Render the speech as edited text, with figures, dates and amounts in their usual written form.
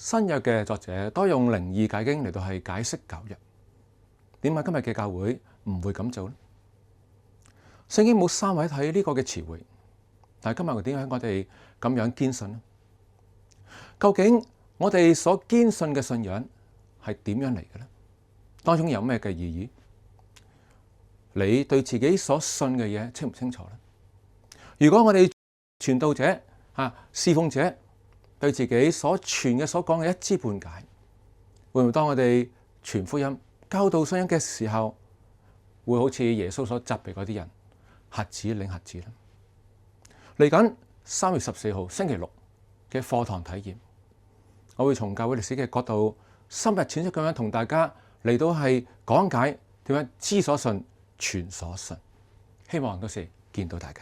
新約嘅作者多用靈意解經嚟到係解釋舊約。點解今日嘅教會唔會咁做呢？聖經冇三位一體呢個嘅詞彙，但係今日點解我哋咁樣堅信呢？究竟我哋所堅信嘅信仰係點樣嚟嘅呢？當中有咩嘅意義？你對自己所信嘅嘢清唔清楚呢？如果我哋傳道者侍奉者對自己所傳嘅所講嘅一知半解，會唔會當我哋傳福音教導信仰嘅時候，會好似耶穌所責備嗰啲人瞎子領瞎子呢？嚟緊3月14號星期六嘅課堂體驗，我會從教會歷史嘅角度深入淺出咁樣同大家嚟到係講解點樣知所信、傳所信，希望到時見到大家。